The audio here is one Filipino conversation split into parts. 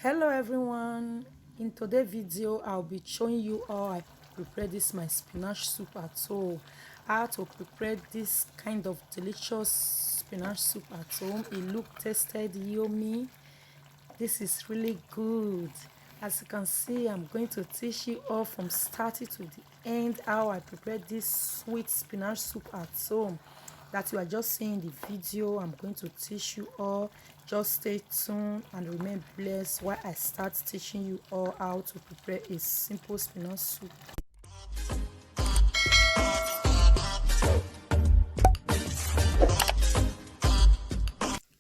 Hello everyone, in today's video I'll be showing you how I prepare this my spinach soup at home. How to prepare this kind of delicious spinach soup at home. It look tasted yummy. This is really good. As you can see, I'm going to teach you all from starting to the end how I prepare this sweet spinach soup at home that you are just seeing the video. I'm going to teach you all. Just stay tuned and remain blessed while I start teaching you all how to prepare a simple spinach soup.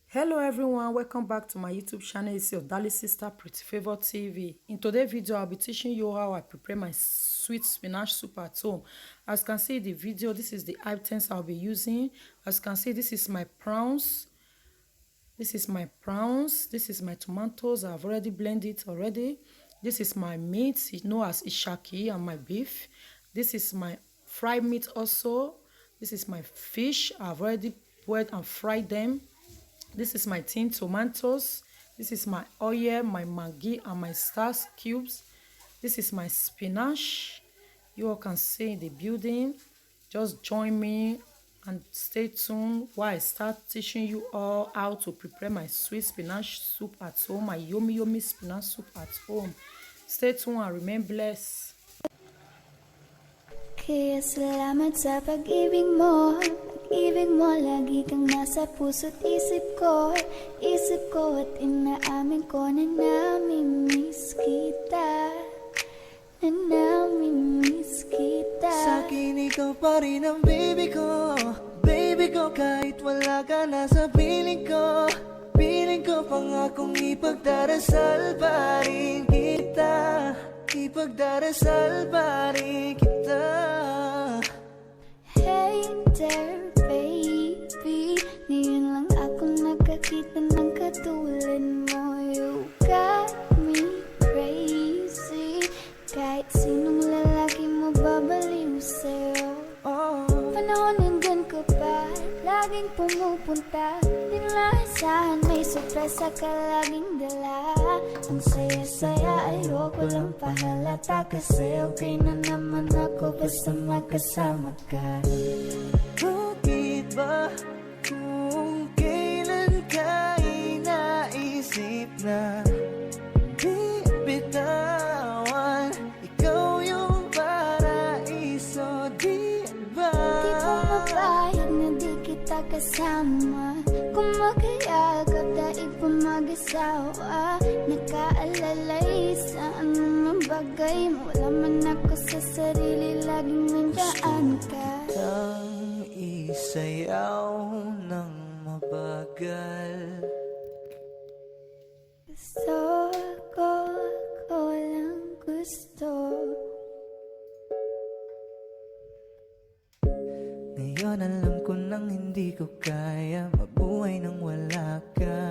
Hello everyone, welcome back to my YouTube channel. It's your darling sister Pretty Favor TV. In today's video I'll be teaching you how I prepare my sweet spinach soup at home. As you can see in the video, this is the items I'll be using. As you can see, this is my prawns. This is my tomatoes. I've already blended it already. This is my meat, you know, as ishaki, and my beef. This is my fried meat also. This is my fish. I've already boiled and fried them. This is my tin tomatoes. This is my oil, my maggi, and my stars cubes. This is my spinach. You all can see in the building. Just join me and stay tuned while I start teaching you all how to prepare my sweet spinach soup at home, my yummy spinach soup at home. Stay tuned and remain blessed. Kaya salamat sa pag-ibig mo. Pag-ibig mo, lagi kang nasa puso't isip ko at inaamin ko na namimiss kita. Sa'kin ikaw pa rin ang baby ko kahit wala ka na sa piling ko pangakong ipagdarasal pa rin kita, Hey there baby, ngayon lang ako nakakita ng katulad mo. You got me crazy, kahit sinong lalaki mo babaliw sa'yo. Panahon nandun ka pa, laging pumupunta, di naasahan, may sorpresa ka laging dala. Ang saya-saya, ayoko lang pahalata, kasi okay na naman ako basta magkasama ka. Bakit ba kung kailan ka inaisip na di bitawan, ikaw yung paraiso, di ba? Di ko mapayag na di kita kasama, kung makayagap daig pa mag-asawa. Nakaalalay sa anumang bagay, wala man ako sa sarili, laging nandaan ka. Ang isayaw ng mabagal, Gusto ko, ako lang gusto. ngayon alam ko nang hindi ko kaya mabuhay nang wala ka.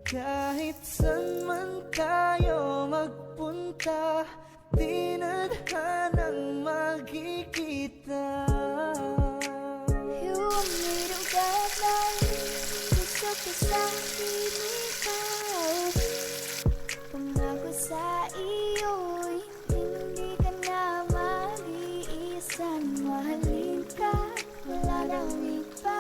Kahit saan man tayo magpunta, di na hanang magkikita. You want me to get like, gusto ko sa ikaw. Pangako sa iyo, hindi ka na mag-iisang mahalin ka. Wala nang iba,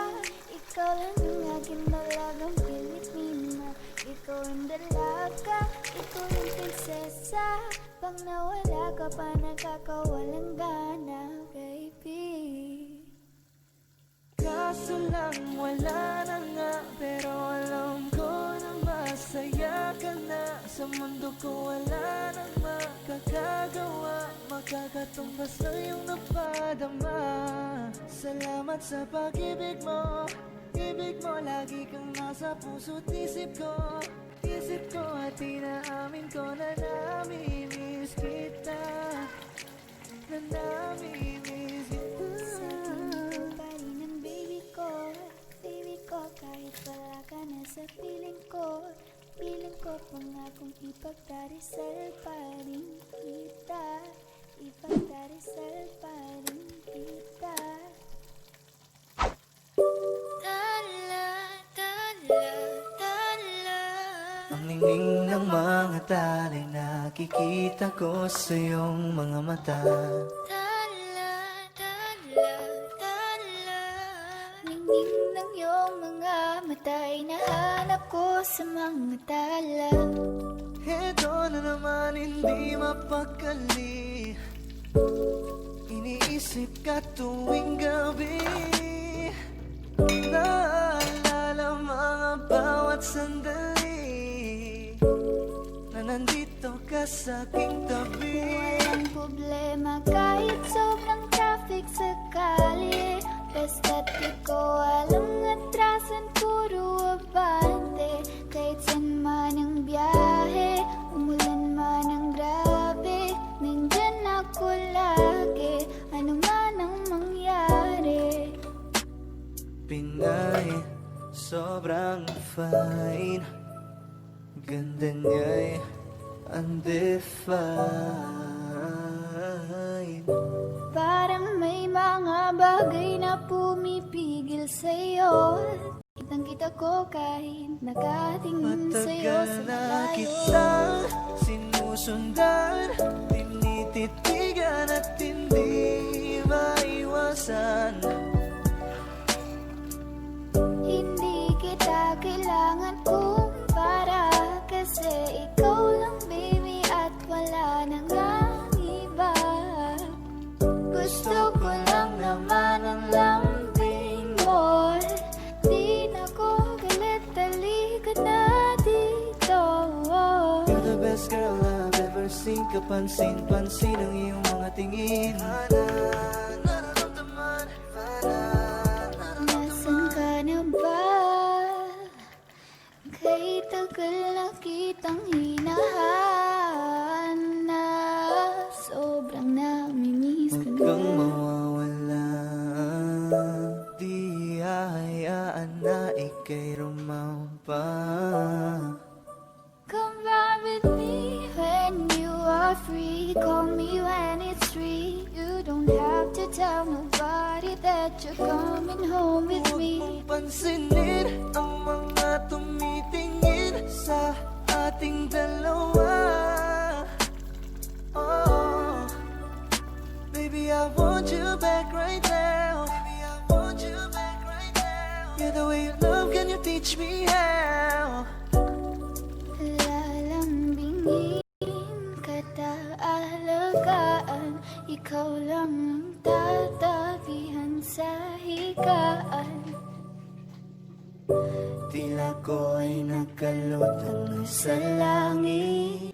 ikaw lang ang aking dalagang Pilipina. Ikaw ang dalaga, ikaw ang prinsesa. Pag nawala ka pa, nakakawalang gana, baby. Kaso lang wala na nga, pero alam ko na masaya ka na. Sa mundo ko wala nang makakagawa, makakatumbas na iyong napadama. Salamat sa pag-ibig mo, lagi kang nasa puso't isip ko at inaamin ko na namimiss kita, Sa'kin pa rin ang baby ko, kahit wala ka na sa piling ko pangakong ipagdarisal pa rin kita, Ang ningning ng mga tali, nakikita ko sa iyong mga mata. Tala, tala, tala. Ningning ng iyong mga mata'y nahanap ko sa mga tala. Heto na naman, hindi mapakali. Iniisip ka tuwing gabi. Naalala mga bawat sandali na nandito ka sa aking tabi. Walang problema kahit sobrang traffic sa kalye. Basta't di ko alam atrasan, puro abante. Kahit saan man ang biyahe, umulan man ang grabe, nandyan ako lagi, ano man ang mangyari. Pinay, sobrang fine, ganda niya'y undefined. Parang may mga bagay na pumipigil sa'yo. Kitang-kita ko kahit nakatingin sa'yo sa Matagal na malayo. kitang sinusundan, tinititigan at hindi maiwasan. Hindi kita kailangan kumpara, kasi ikaw lang baby at wala nang ang iba. Gusto ko lang naman ang lambing mo. Di na ko galit, halika na dito. You're the best girl I've ever seen. Kapansin-pansin ang iyong mga tingin. Nararamdaman, Nasaan ka na ba? Kay tagal na kitang hinahanap. Sobrang namimiss ko huwag na. kang mawawala. Di hahayaan na ika'y rumampa. Come ride with me when you are free. Call me when it's free. You don't have to tell nobody that you're coming home with Huwag me. mong pansinin ang mga tumitingin sa ating dalawa. Oh, baby, I want you back right now. Baby, I want you back right now. Yeah, the way you love, can you teach me how? Lalambingin kita, alagaan. Ikaw lang ang tatabihan sa higaan. Tila ko ay nakalutang sa langit.